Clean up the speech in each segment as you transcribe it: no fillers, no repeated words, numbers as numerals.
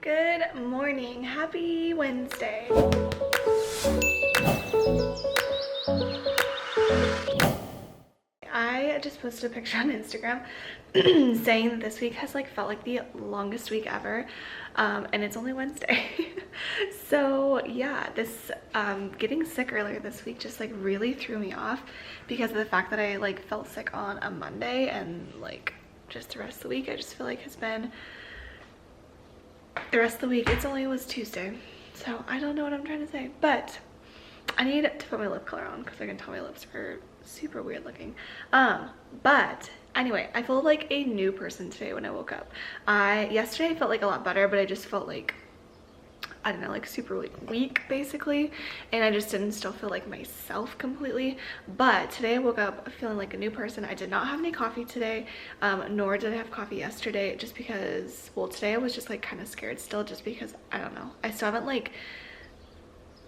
Good morning. Happy Wednesday. I just posted a picture on Instagram saying that this week has felt like the longest week ever, and it's only Wednesday. So yeah, this getting sick earlier this week just really threw me off because of the fact that I felt sick on a Monday, and just the rest of the week I just feel like has been the rest of the week. It was Tuesday, so I don't know what I'm trying to say, but I need to put my lip color on because I can tell my lips are super weird looking. But anyway, I felt like a new person today when I woke up. Yesterday I felt a lot better, but I just felt I don't know, super weak basically, and I just didn't still feel like myself completely. But today I woke up feeling like a new person. I did not have any coffee today, nor did I have coffee yesterday, just because, well, today I was just kind of scared still, just because I don't know, I still haven't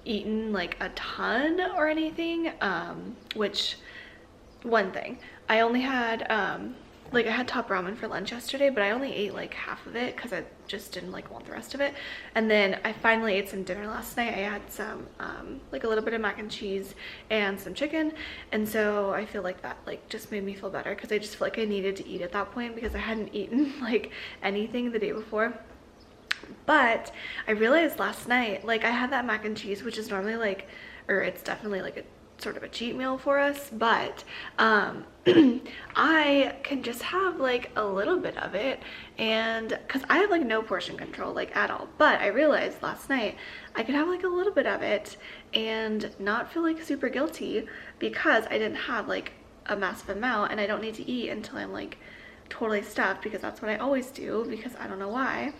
eaten a ton or anything, which one thing, I only had I had top ramen for lunch yesterday, but I only ate half of it because I just didn't want the rest of it. And then I finally ate some dinner last night. I had some a little bit of mac and cheese and some chicken, and so I feel like that just made me feel better, because I just feel like I needed to eat at that point because I hadn't eaten anything the day before. But I realized last night, I had that mac and cheese, which is normally or it's definitely a sort of a cheat meal for us, but I can just have a little bit of it, and because I have no portion control at all. But I realized last night I could have a little bit of it and not feel super guilty, because I didn't have a massive amount, and I don't need to eat until I'm totally stuffed, because that's what I always do, because I don't know why.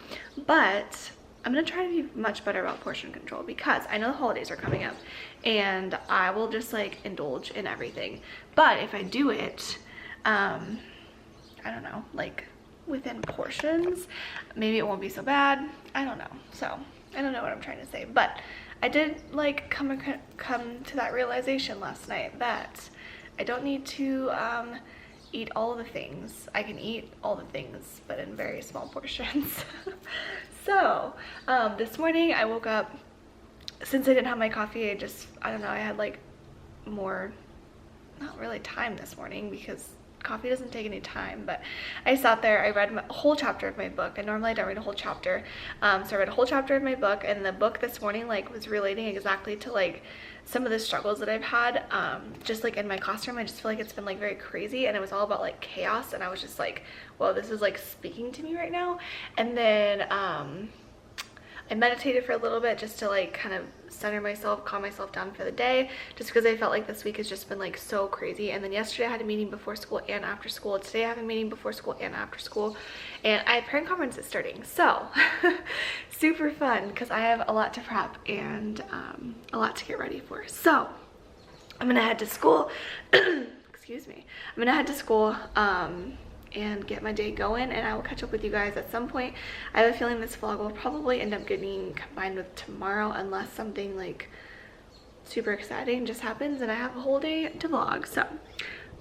But I'm gonna try to be much better about portion control, because I know the holidays are coming up and I will just indulge in everything. But if I do it, I don't know, within portions, maybe it won't be so bad. I don't know. So I don't know what I'm trying to say, but I did come to that realization last night that I don't need to eat all the things. I can eat all the things, but in very small portions. So this morning I woke up, since I didn't have my coffee, I don't know, I had more, not really time this morning, because coffee doesn't take any time. But I sat there, I read a whole chapter of my book, and normally I don't read a whole chapter, so I read a whole chapter of my book, and the book this morning was relating exactly to some of the struggles that I've had just in my classroom. I just feel it's been very crazy, and it was all about chaos, and I was just well, this is speaking to me right now. And then I meditated for a little bit, just to kind of center myself, calm myself down for the day, just because I felt this week has just been so crazy. And then yesterday I had a meeting before school and after school. Today I have a meeting before school and after school, and I have parent conferences starting, so super fun, because I have a lot to prep and a lot to get ready for. So I'm gonna head to school excuse me, I'm gonna head to school and get my day going, and I will catch up with you guys at some point. I have a feeling this vlog will probably end up getting combined with tomorrow, unless something super exciting just happens and I have a whole day to vlog. So,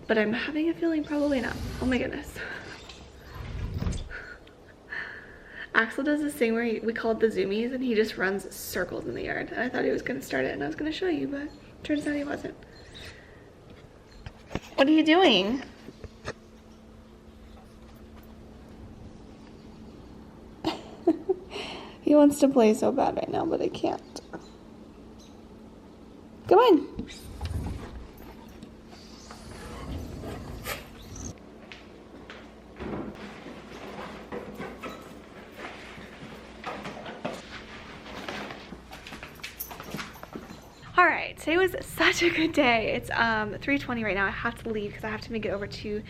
but I'm having a feeling probably not. Oh my goodness. Axel does this thing where we call it the zoomies, and he just runs circles in the yard, and I thought he was going to start it and I was going to show you, but turns out he wasn't. What are you doing? He wants to play so bad right now, but I can't. Come on. Alright, today was such a good day. It's 3:20 right now. I have to leave because I have to make it over to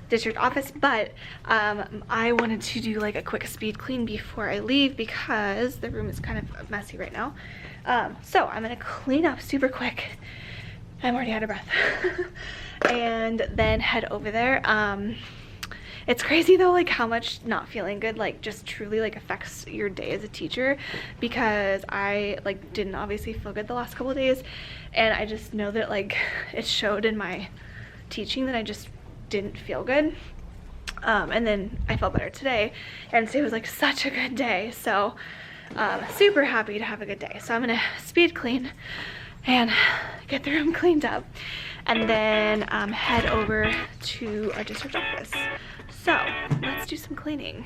district office, but I wanted to do a quick speed clean before I leave, because the room is kind of messy right now. So I'm gonna clean up super quick. I'm already out of breath. And then head over there. It's crazy though, how much not feeling good just truly affects your day as a teacher, because I didn't obviously feel good the last couple of days, and I just know that it showed in my teaching that I just didn't feel good. And then I felt better today, and today was such a good day. So Super happy to have a good day. So I'm gonna speed clean and get the room cleaned up, and then head over to our district office. So let's do some cleaning.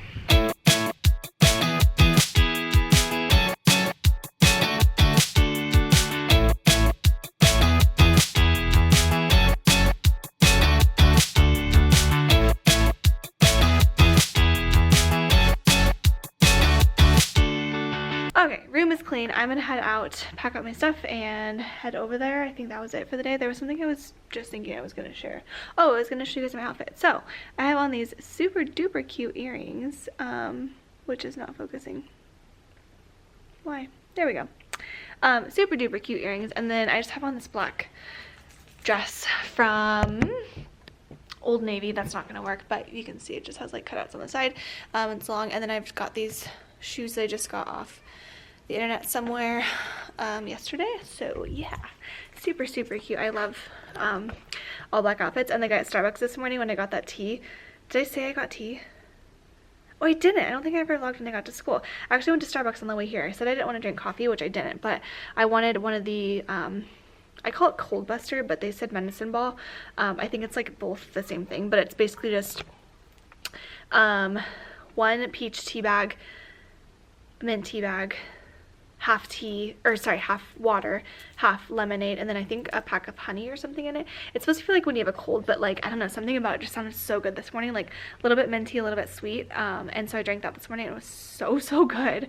Okay, room is clean. I'm gonna head out, pack up my stuff, and head over there. I think that was it for the day. There was something I was just thinking I was gonna share. Oh, I was gonna show you guys my outfit. So, I have on these super duper cute earrings, which is not focusing. Why? There we go. Super duper cute earrings, and then I just have on this black dress from Old Navy. That's not gonna work, but you can see it just has like cutouts on the side. It's long, and then I've got these shoes that I just got off the internet somewhere yesterday. So yeah, super cute. I love all black outfits. And the guy at Starbucks this morning when I got that tea, did I say I got tea? Oh, I didn't. I don't think I ever logged in and I got to school. I actually went to Starbucks on the way here. I said I didn't want to drink coffee, which I didn't, but I wanted one of the I call it Cold Buster, but they said medicine ball. I think it's like both the same thing, but it's basically just one peach tea bag, mint tea bag, half water, half lemonade, and then I think a pack of honey or something in it. It's supposed to feel like when you have a cold, but like, I don't know, something about it just sounded so good this morning, like a little bit minty, a little bit sweet, and so I drank that this morning. It was so good.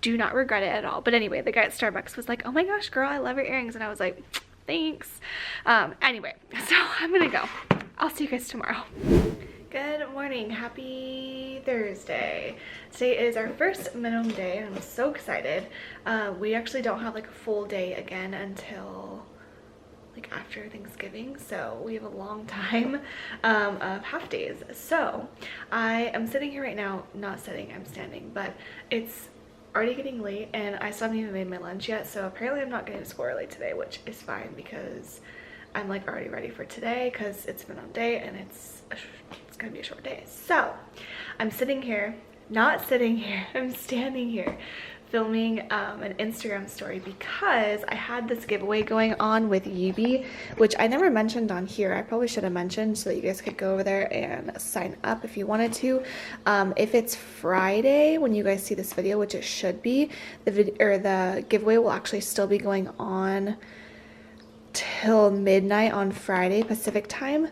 Do not regret it at all. But anyway, the guy at Starbucks was like, oh my gosh, girl, I love your earrings, and I was like, thanks. Anyway, so I'm gonna go. I'll see you guys tomorrow. Good morning, happy Thursday. Today is our first minimum day and I'm so excited. We actually don't have like a full day again until like after Thanksgiving, so we have a long time of half days. So I am sitting here right now, not sitting, I'm standing, but it's already getting late and I still haven't even made my lunch yet, so apparently I'm not getting to school early today, which is fine because I'm like already ready for today because it's been a day and it's gonna be a short day. So I'm sitting here, not sitting here, I'm standing here filming an Instagram story because I had this giveaway going on with Yubi, which I never mentioned on here. I probably should have mentioned so that you guys could go over there and sign up if you wanted to. If it's Friday when you guys see this video, which it should be, the giveaway will actually still be going on till midnight on Friday Pacific time,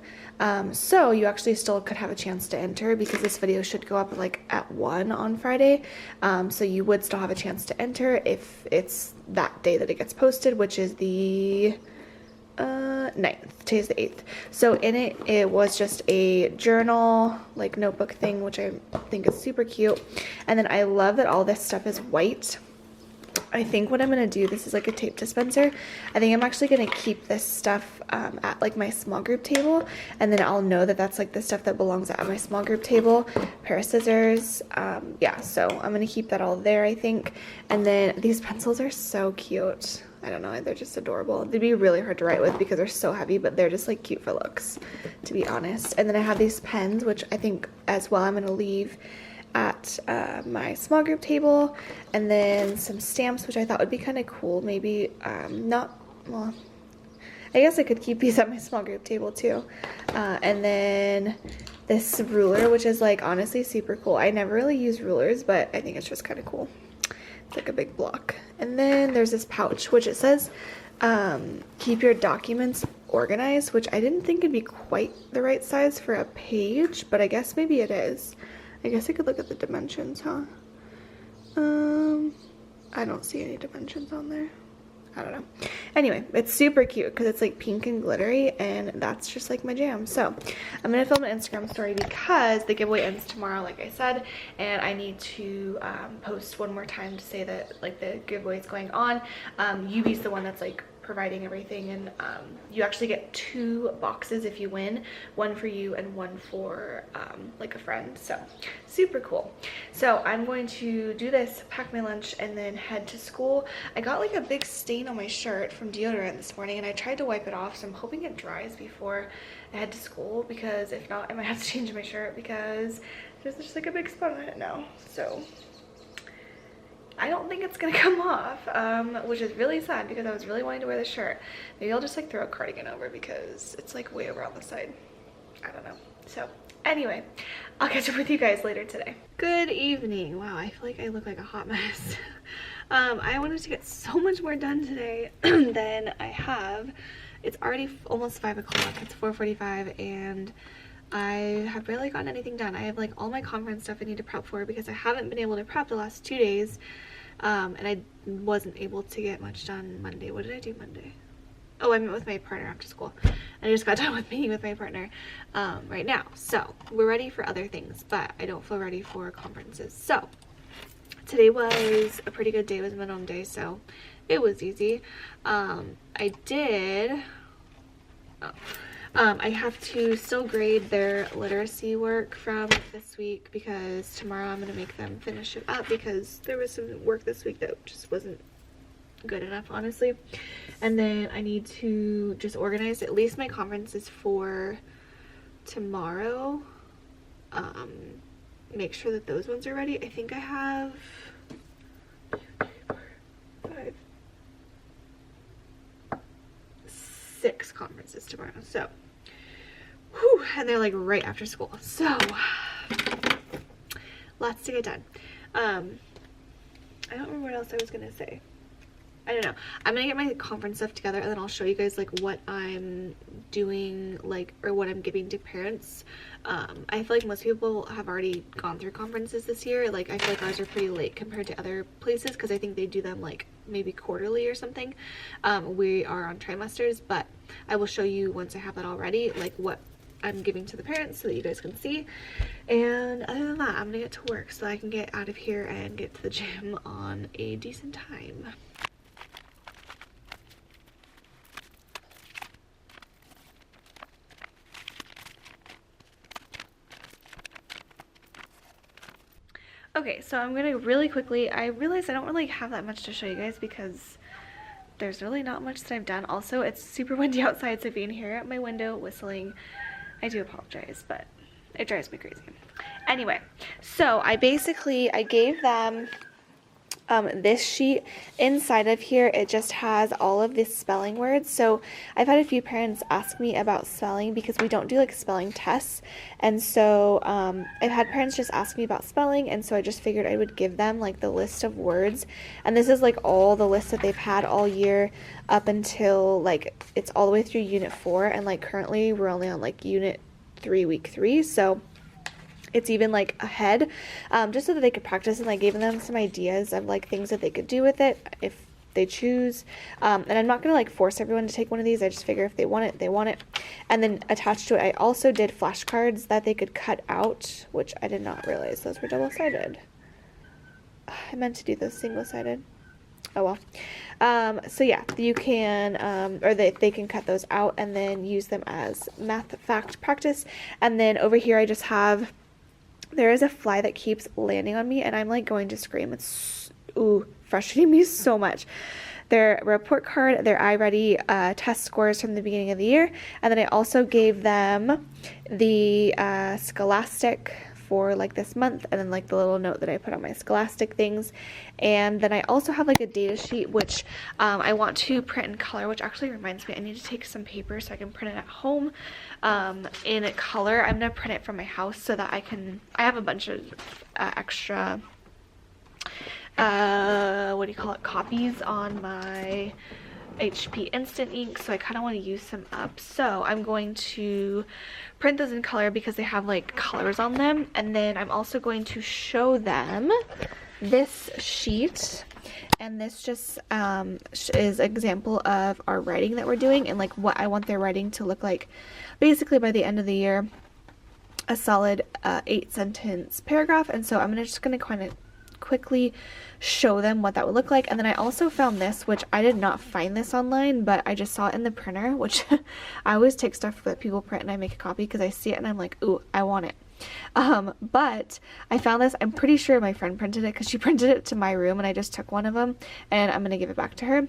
so you actually still could have a chance to enter because this video should go up like at 1 on Friday, so you would still have a chance to enter if it's that day that it gets posted, which is the 9th. Today's the 8th. So in it was just a journal like notebook thing, which I think is super cute, and then I love that all this stuff is white. I think what I'm going to do, this is like a tape dispenser. I think I'm actually going to keep this stuff at like my small group table, and then I'll know that that's like the stuff that belongs at my small group table. Pair of scissors. Yeah, so I'm going to keep that all there, I think. And then these pencils are so cute. I don't know, they're just adorable. They'd be really hard to write with because they're so heavy, but they're just like cute for looks, to be honest. And then I have these pens, which I think as well I'm going to leave at my small group table, and then some stamps, which I thought would be kind of cool. Maybe not, well, I guess I could keep these at my small group table too. And then this ruler, which is like honestly super cool. I never really use rulers, but I think it's just kind of cool. It's like a big block. And then there's this pouch, which it says keep your documents organized, which I didn't think it'd be quite the right size for a page, but I guess maybe it is. I guess I could look at the dimensions, huh? I don't see any dimensions on there. I don't know. Anyway, it's super cute because it's like pink and glittery, and that's just like my jam. So I'm going to film an Instagram story because the giveaway ends tomorrow, like I said, and I need to post one more time to say that like the giveaway is going on. Yubi's the one that's like providing everything, and you actually get 2 boxes if you win, one for you and one for like a friend. So super cool. So I'm going to do this, pack my lunch, and then head to school. I got like a big stain on my shirt from deodorant this morning, and I tried to wipe it off, so I'm hoping it dries before I head to school, because if not I might have to change my shirt because there's just like a big spot on it now. So I don't think it's gonna come off, which is really sad because I was really wanting to wear the shirt. Maybe I'll just like throw a cardigan over because it's like way over on the side. I don't know. So anyway, I'll catch up with you guys later today. Good evening. Wow, I feel like I look like a hot mess. I wanted to get so much more done today than I have. It's already almost 5 o'clock. It's 4:45 and I have barely gotten anything done. I have like all my conference stuff I need to prep for because I haven't been able to prep the last 2 days. And I wasn't able to get much done Monday. What did I do Monday? Oh, I met with my partner after school. And I just got done with meeting with my partner right now. So we're ready for other things, but I don't feel ready for conferences. So today was a pretty good day. It was minimum day, so it was easy. I have to still grade their literacy work from this week because tomorrow I'm going to make them finish it up because there was some work this week that just wasn't good enough, honestly. And then I need to just organize at least my conferences for tomorrow. Make sure that those ones are ready. I think I have 2, 3, 4, 5, 6 conferences tomorrow. So whew, and they're like right after school, so lots to get done. I don't remember what else I was gonna say. I don't know. I'm gonna get my conference stuff together and then I'll show you guys like what I'm doing, like, or what I'm giving to parents. I feel like most people have already gone through conferences this year. Like I feel like ours are pretty late compared to other places because I think they do them like maybe quarterly or something. We are on trimesters, but I will show you once I have that all ready, like what I'm giving to the parents so that you guys can see. And other than that, I'm gonna get to work so I can get out of here and get to the gym on a decent time. Okay, so I'm gonna really quickly, I realize I don't really have that much to show you guys because there's really not much that I've done. Also, it's super windy outside, so being here at my window whistling, I do apologize, but it drives me crazy. Anyway, so I gave them this sheet. Inside of here it just has all of the spelling words. So I've had a few parents ask me about spelling because we don't do like spelling tests, and so I've had parents just ask me about spelling, and so I just figured I would give them like the list of words. And this is like all the lists that they've had all year up until like it's all the way through unit 4, and like currently we're only on like unit 3 week 3, so it's even like ahead, just so that they could practice. And I gave them some ideas of like things that they could do with it if they choose. And I'm not gonna like force everyone to take one of these. I just figure if they want it, they want it. And then attached to it, I also did flashcards that they could cut out, which I did not realize those were double-sided. I meant to do those single-sided. Oh well. So yeah, you can, or they can cut those out and then use them as math fact practice. And then over here I just have, there is a fly that keeps landing on me and I'm like going to scream. It's frustrating me so much. Their report card, their iReady test scores from the beginning of the year, and then I also gave them the Scholastic for like this month, and then like the little note that I put on my Scholastic things. And then I also have like a data sheet which I want to print in color, which actually reminds me I need to take some paper so I can print it at home in color. I'm gonna print it from my house so that I have a bunch of extra what do you call it, copies on my HP Instant Ink, so I kind of want to use some up. So I'm going to print those in color because they have like colors on them. And then I'm also going to show them this sheet, and this just is an example of our writing that we're doing and like what I want their writing to look like basically by the end of the year, a solid 8-sentence paragraph. And so I'm just gonna kind of quickly show them what that would look like. And then I also found this, which I did not find this online, but I just saw it in the printer, which I always take stuff that people print and I make a copy because I see it and I'm like, ooh, I want it. But I found this, I'm pretty sure my friend printed it because she printed it to my room, and I just took one of them and I'm gonna give it back to her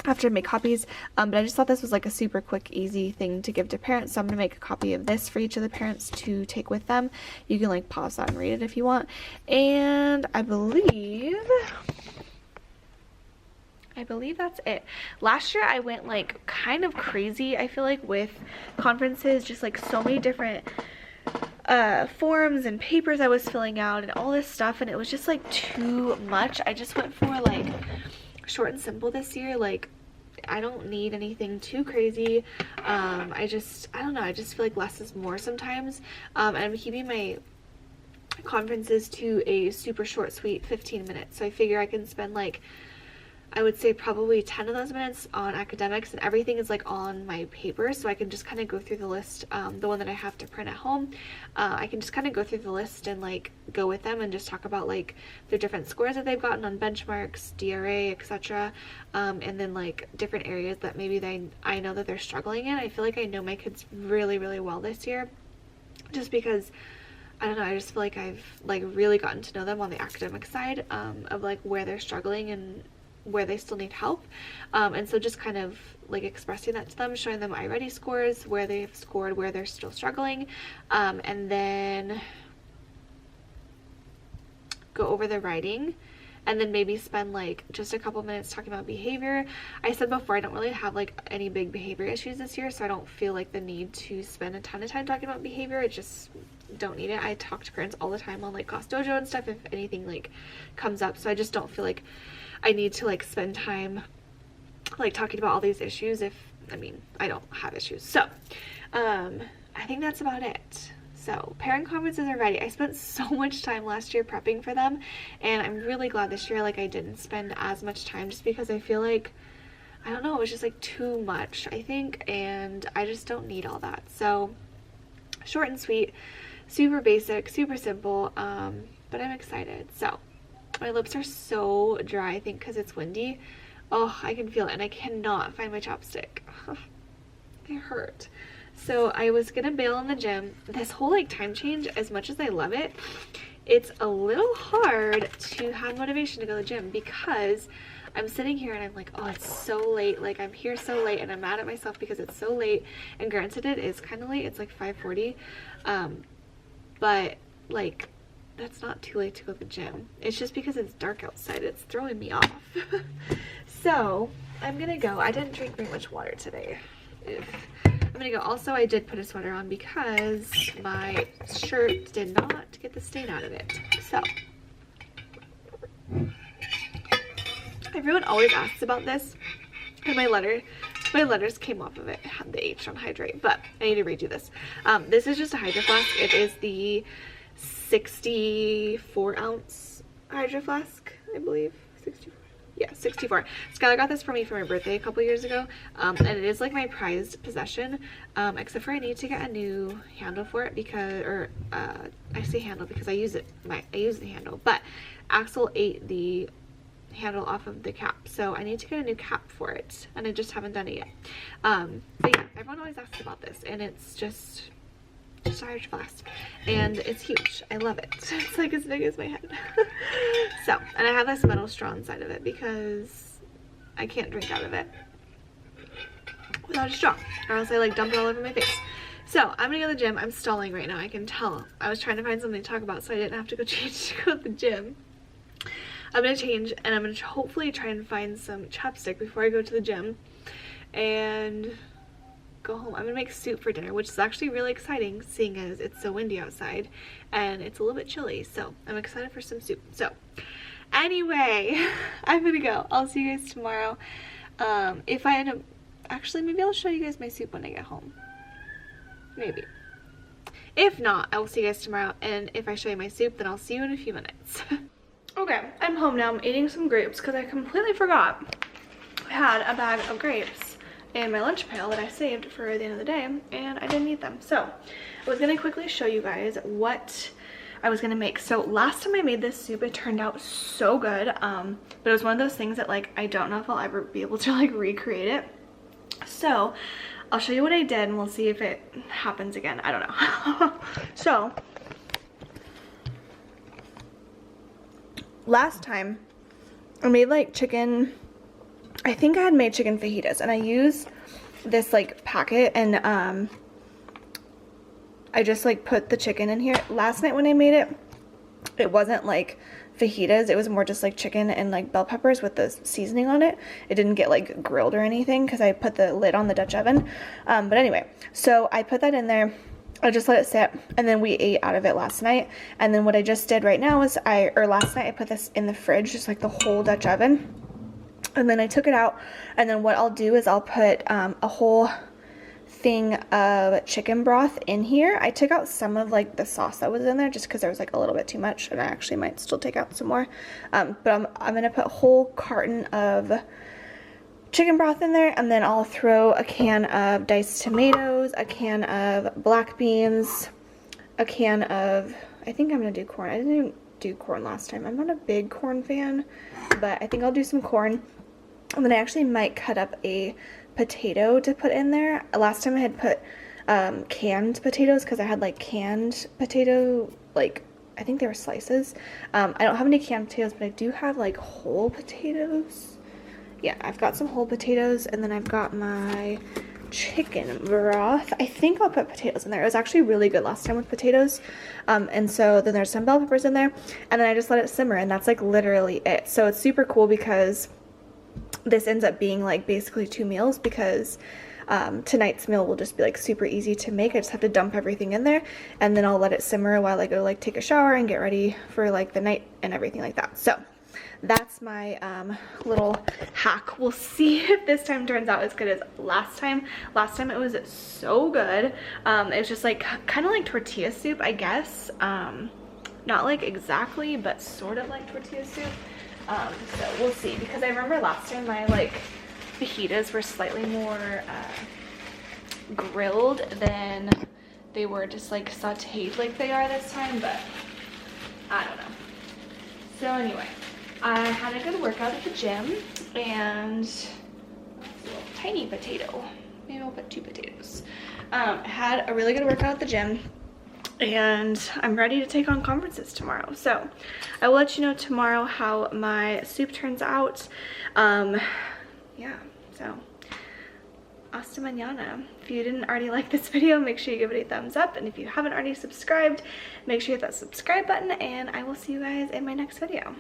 after I make copies. But I just thought this was like a super quick, easy thing to give to parents, so I'm gonna make a copy of this for each of the parents to take with them. You can like pause that and read it if you want. And I believe believe that's it. Last year I went like kind of crazy, I feel like, with conferences, just like so many different forms and papers I was filling out and all this stuff, and it was just like too much. I just went for like short and simple this year. Like, I don't need anything too crazy. I don't know, I just feel like less is more sometimes. And I'm keeping my conferences to a super short, sweet 15 minutes. So I figure I can spend like, I would say probably 10 of those minutes on academics, and everything is like on my paper, so I can just kind of go through the list, the one that I have to print at home. I can just kind of go through the list and like go with them and just talk about like their different scores that they've gotten on benchmarks, DRA, etc. And then like different areas that maybe I know that they're struggling in. I feel like I know my kids really, really well this year, just because I don't know, I just feel like I've like really gotten to know them on the academic side, of like where they're struggling and where they still need help. And so just kind of like expressing that to them, showing them iReady scores, where they've scored, where they're still struggling, and then go over the writing, and then maybe spend like just a couple minutes talking about behavior. I said before, I don't really have like any big behavior issues this year, so I don't feel like the need to spend a ton of time talking about behavior. I just don't need it. I talk to parents all the time on like Class Dojo and stuff if anything like comes up, so I just don't feel like I need to like spend time like talking about all these issues if, I mean, I don't have issues. So I think that's about it. So parent conferences are ready. I spent so much time last year prepping for them, and I'm really glad this year like I didn't spend as much time, just because I feel like, I don't know, it was just like too much, I think, and I just don't need all that. So short and sweet, super basic, super simple, but I'm excited. So my lips are so dry, I think because it's windy. Oh, I can feel it, and I cannot find my chapstick. They hurt. So I was gonna bail in the gym. This whole like time change, as much as I love it, it's a little hard to have motivation to go to the gym, because I'm sitting here and I'm like, oh, it's so late. Like, I'm here so late, and I'm mad at myself because it's so late. And granted, it is kind of late. It's like 5:40. But like, that's not too late to go to the gym. It's just because it's dark outside, it's throwing me off. So I'm gonna go. I didn't drink very much water today. I'm gonna go. Also, I did put a sweater on because my shirt did not get the stain out of it. So everyone always asks about this, and my letters came off of it. It had the H on hydrate, but I need to redo this. This is just a Hydro Flask. It is the 64 ounce Hydro Flask, I believe. 64. Yeah, 64. Skylar got this for me for my birthday a couple years ago, and it is like my prized possession, except for I need to get a new handle for it, because, or I say handle because I use the handle, but Axel ate the handle off of the cap, so I need to get a new cap for it, and I just haven't done it yet. But yeah, everyone always asks about this, and it's just a Hydro Flask, and it's huge. I love it. It's like as big as my head. So, and I have this metal straw inside of it because I can't drink out of it without a straw, or else I like dump it all over my face. So I'm gonna go to the gym. I'm stalling right now, I can tell. I was trying to find something to talk about so I didn't have to go change to go to the gym. I'm gonna change, and I'm gonna hopefully try and find some chapstick before I go to the gym and go home. I'm gonna make soup for dinner, which is actually really exciting, seeing as it's so windy outside and it's a little bit chilly, so I'm excited for some soup. So anyway, I'm gonna go. I'll see you guys tomorrow. If I end up, actually, maybe I'll show you guys my soup when I get home. Maybe. If not, I will see you guys tomorrow, and if I show you my soup, then I'll see you in a few minutes. Okay, I'm home now. I'm eating some grapes because I completely forgot I had a bag of grapes in my lunch pail that I saved for the end of the day, and I didn't eat them. So I was gonna quickly show you guys what I was gonna make. So last time I made this soup, it turned out so good, but it was one of those things that like I don't know if I'll ever be able to like recreate it. So I'll show you what I did, and we'll see if it happens again. I don't know. So last time I made like chicken, I think I had made chicken fajitas, and I used this like packet, and I just like put the chicken in here. Last night when I made it, it wasn't like fajitas. It was more just like chicken and like bell peppers with the seasoning on it. It didn't get like grilled or anything because I put the lid on the Dutch oven. But anyway, so I put that in there. I just let it sit, and then we ate out of it last night. And then what I just did right now is last night I put this in the fridge, just like the whole Dutch oven. And then I took it out, and then what I'll do is I'll put a whole thing of chicken broth in here. I took out some of like the sauce that was in there just because there was like a little bit too much, and I actually might still take out some more. But I'm gonna put a whole carton of chicken broth in there, and then I'll throw a can of diced tomatoes, a can of black beans, a can of, I think I'm gonna do corn. I didn't even do corn last time. I'm not a big corn fan, but I think I'll do some corn. And then I actually might cut up a potato to put in there. Last time I had put canned potatoes because I had like canned potato, like I think they were slices. I don't have any canned potatoes, but I do have like whole potatoes. Yeah, I've got some whole potatoes, and then I've got my chicken broth. I think I'll put potatoes in there. It was actually really good last time with potatoes. And so then there's some bell peppers in there, and then I just let it simmer, and that's like literally it. So it's super cool because this ends up being like basically 2 meals, because tonight's meal will just be like super easy to make. I just have to dump everything in there, and then I'll let it simmer while I go like take a shower and get ready for like the night and everything like that. So that's my little hack. We'll see if this time turns out as good as last time. Last time it was so good. It was just like kind of like tortilla soup, I guess. Not like exactly, but sort of like tortilla soup. So we'll see, because I remember last time my like fajitas were slightly more grilled than they were just like sauteed like they are this time, but I don't know. So anyway, I had a good workout at the gym, and a little tiny potato. Maybe I'll put 2 potatoes. I had a really good workout at the gym, and I'm ready to take on conferences tomorrow. So I will let you know tomorrow how my soup turns out. Yeah, so hasta mañana. If you didn't already like this video, make sure you give it a thumbs up, and if you haven't already subscribed, make sure you hit that subscribe button, and I will see you guys in my next video.